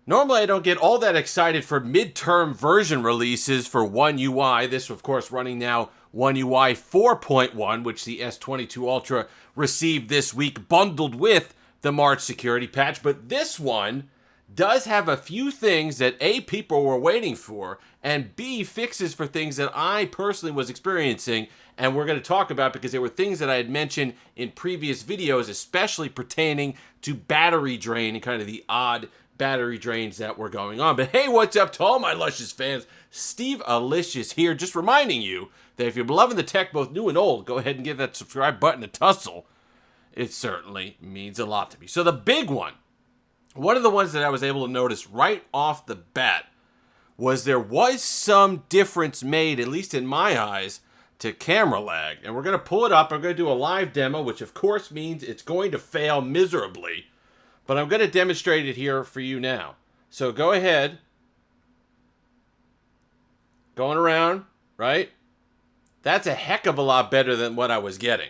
Normally, I don't get all that excited for midterm version releases for OneUI. This, of course, running now OneUI 4.1, which the S22 Ultra received this week, bundled with the March security patch. But this one does have a few things that A, people were waiting for, and B, fixes for things that I personally was experiencing, and we're going to talk about because they were things that I had mentioned in previous videos, especially pertaining to battery drain and kind of the odd battery drains that were going on. But hey, what's up to all my Luscious fans? Steve Alicious here, just reminding you that if you're loving the tech, both new and old, go ahead and give that subscribe button a tussle. It certainly means a lot to me. So the big one of the ones that I was able to notice right off the bat was there was some difference made, at least in my eyes, to camera lag. And we're going to pull it up. I'm going to do a live demo, which of course means it's going to fail miserably. But I'm going to demonstrate it here for you now. So go ahead. Going around, right? That's a heck of a lot better than what I was getting.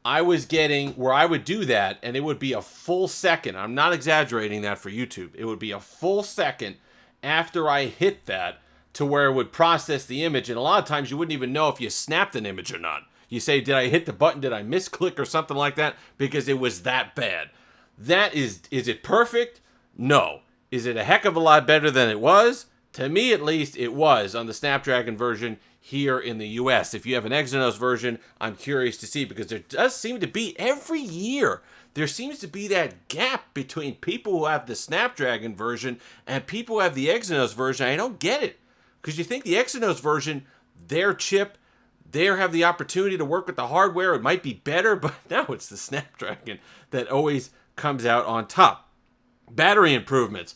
I was getting where I would do that, and it would be a full second. I'm not exaggerating that for YouTube. It would be a full second after I hit that to where it would process the image. And a lot of times you wouldn't even know if you snapped an image or not. You say, did I hit the button? Did I misclick or something like that? Because it was that bad. That is it perfect? No. Is it a heck of a lot better than it was? To me, at least, it was on the Snapdragon version here in the US. If you have an Exynos version, I'm curious to see, because there does seem to be, every year, there seems to be that gap between people who have the Snapdragon version and people who have the Exynos version. I don't get it. Because you think the Exynos version, their chip, they have the opportunity to work with the hardware. It might be better, but now it's the Snapdragon that always comes out on top. Battery improvements.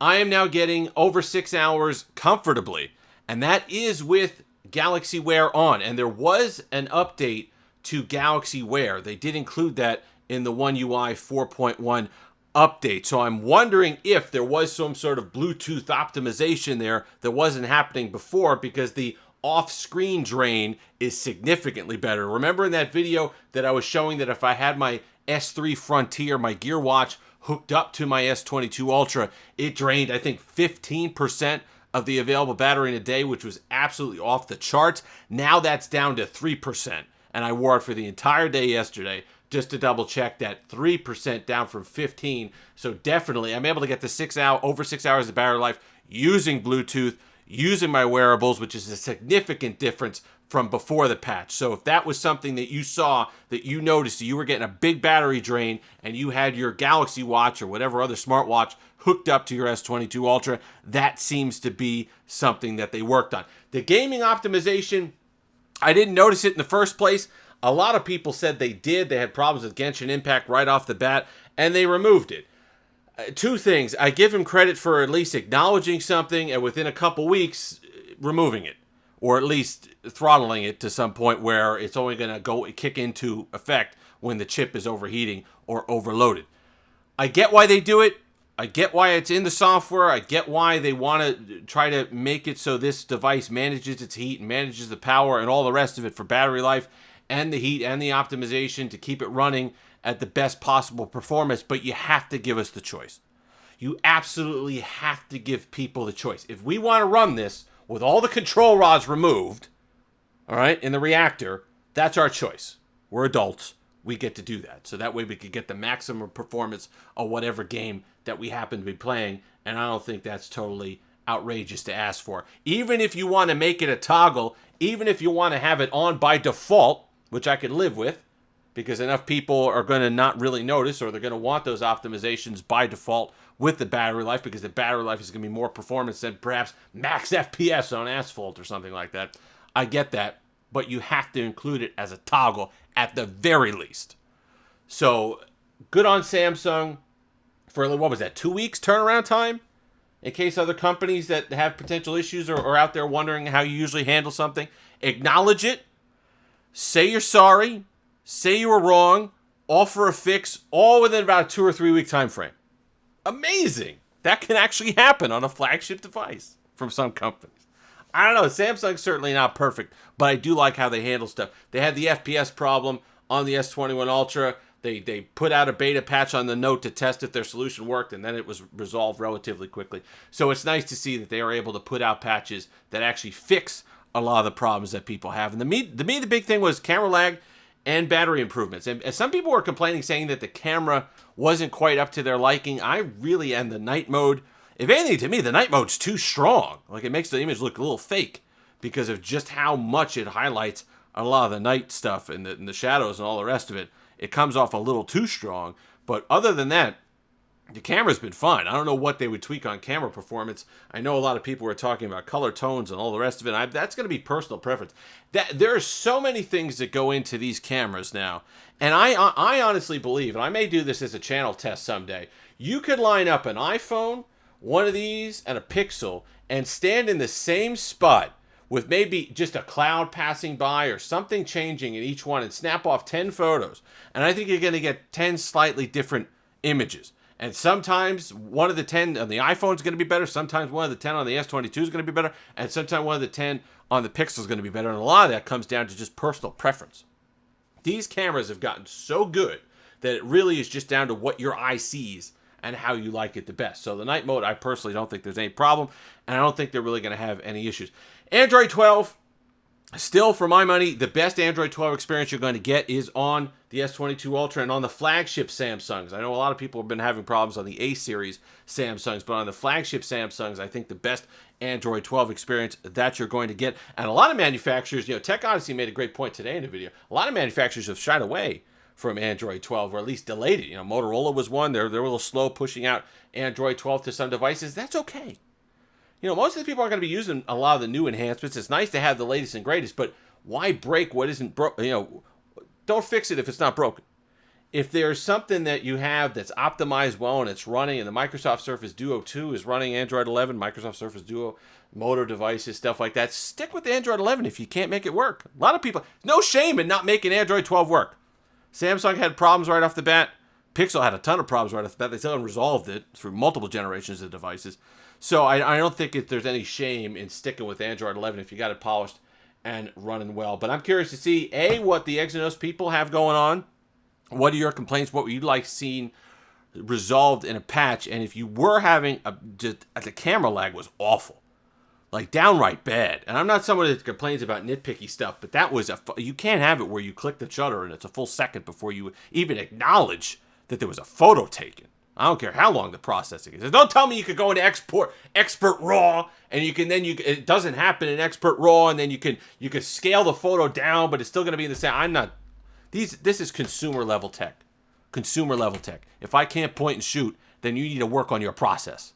I am now getting over 6 hours comfortably, and that is with Galaxy Wear on. And there was an update to Galaxy Wear. They did include that in the OneUI 4.1 update. So I'm wondering if there was some sort of Bluetooth optimization there that wasn't happening before, because the off-screen drain is significantly better. Remember in that video that I was showing that if I had my S3 Frontier, my Gear Watch, hooked up to my S22 Ultra, it drained, I think, 15% of the available battery in a day, which was absolutely off the charts. Now that's down to 3%, and I wore it for the entire day yesterday just to double check that. 3% down from 15. So definitely, I'm able to get to over 6 hours of battery life using Bluetooth, using my wearables, which is a significant difference from before the patch. So if that was something that you saw, that you noticed, that you were getting a big battery drain and you had your Galaxy Watch or whatever other smartwatch hooked up to your S22 Ultra, that seems to be something that they worked on. The gaming optimization, I didn't notice it in the first place. A lot of people said they did. They had problems with Genshin Impact right off the bat, and they removed it. Two things. I give him credit for at least acknowledging something and within a couple weeks removing it, or at least throttling it to some point where it's only going to kick into effect when the chip is overheating or overloaded. I get why they do it. I get why it's in the software. I get why they want to try to make it so this device manages its heat and manages the power and all the rest of it for battery life and the heat and the optimization to keep it running at the best possible performance. But you have to give us the choice. You absolutely have to give people the choice. If we want to run this with all the control rods removed, all right, in the reactor, that's our choice. We're adults. We get to do that. So that way we could get the maximum performance of whatever game that we happen to be playing. And I don't think that's totally outrageous to ask for. Even if you want to make it a toggle, even if you want to have it on by default, which I could live with, because enough people are going to not really notice, or they're going to want those optimizations by default with the battery life, because the battery life is going to be more performance than perhaps max FPS on asphalt or something like that. I get that, but you have to include it as a toggle at the very least. So good on Samsung for, what was that, 2 weeks turnaround time? In case other companies that have potential issues are out there wondering how you usually handle something. Acknowledge it. Say you're sorry. Say you were wrong. Offer a fix, all within about a 2 or 3 week time frame. Amazing. That can actually happen on a flagship device from some companies. I don't know. Samsung's certainly not perfect, but I do like how they handle stuff. They had the FPS problem on the S21 Ultra. They put out a beta patch on the Note to test if their solution worked, and then it was resolved relatively quickly. So it's nice to see that they are able to put out patches that actually fix a lot of the problems that people have. And the big thing was camera lag and battery improvements. And some people were complaining, saying that the camera wasn't quite up to their liking. I really am the night mode. If anything, to me, the night mode's too strong. Like, it makes the image look a little fake because of just how much it highlights a lot of the night stuff and the shadows and all the rest of it. It comes off a little too strong. But other than that, the camera's been fine. I don't know what they would tweak on camera performance. I know a lot of people were talking about color tones and all the rest of it. That's going to be personal preference. There are so many things that go into these cameras now. And I honestly believe, and I may do this as a channel test someday, you could line up an iPhone, one of these, and a Pixel, and stand in the same spot with maybe just a cloud passing by or something changing in each one and snap off 10 photos. And I think you're going to get 10 slightly different images. And sometimes one of the 10 on the iPhone is going to be better. Sometimes one of the 10 on the S22 is going to be better. And sometimes one of the 10 on the Pixel is going to be better. And a lot of that comes down to just personal preference. These cameras have gotten so good that it really is just down to what your eye sees and how you like it the best. So the night mode, I personally don't think there's any problem. And I don't think they're really going to have any issues. Android 12, still for my money, the best Android 12 experience you're going to get is on the S22 Ultra and on the flagship Samsungs. I know a lot of people have been having problems on the A series Samsungs, but on the flagship Samsungs, I think the best Android 12 experience that you're going to get. And a lot of manufacturers, Tech Odyssey made a great point today in the video. A lot of manufacturers have shied away from Android 12, or at least delayed it. Motorola was one. They're a little slow pushing out Android 12 to some devices. That's okay. Most of the people aren't going to be using a lot of the new enhancements. It's nice to have the latest and greatest, but why break what isn't broken? Don't fix it if it's not broken. If there's something that you have that's optimized well and it's running, and the Microsoft Surface Duo 2 is running Android 11, Microsoft Surface Duo motor devices, stuff like that, stick with Android 11 if you can't make it work. A lot of people, no shame in not making Android 12 work. Samsung had problems right off the bat. Pixel had a ton of problems right off the bat. They still haven't resolved it through multiple generations of devices. So I don't think there's any shame in sticking with Android 11 if you got it polished and running well. But I'm curious to see, A, what the Exynos people have going on. What are your complaints? What would you like seeing resolved in a patch? And if you were having the camera lag was awful. Like downright bad. And I'm not someone that complains about nitpicky stuff, but that was you can't have it where you click the shutter and it's a full second before you even acknowledge that there was a photo taken. I don't care how long the processing is. Don't tell me you could go into expert raw and it doesn't happen in expert raw, and then you can scale the photo down, but it's still going to be in the same. This is consumer level tech. Consumer level tech. If I can't point and shoot, then you need to work on your process.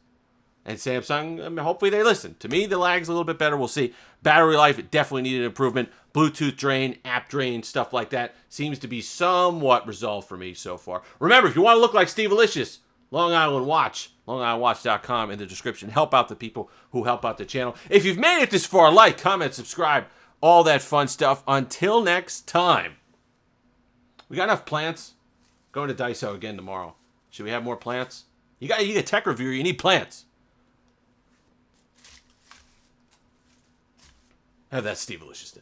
And Samsung, hopefully they listen. To me, the lag's a little bit better. We'll see. Battery life, it definitely needed improvement. Bluetooth drain, app drain, stuff like that seems to be somewhat resolved for me so far. Remember, if you want to look like Steve Alicious, Long Island Watch, longislandwatch.com in the description. Help out the people who help out the channel. If you've made it this far, like, comment, subscribe, all that fun stuff. Until next time. We got enough plants? Going to Daiso again tomorrow. Should we have more plants? You got a tech reviewer, you need plants. Have that Steve Alicious day.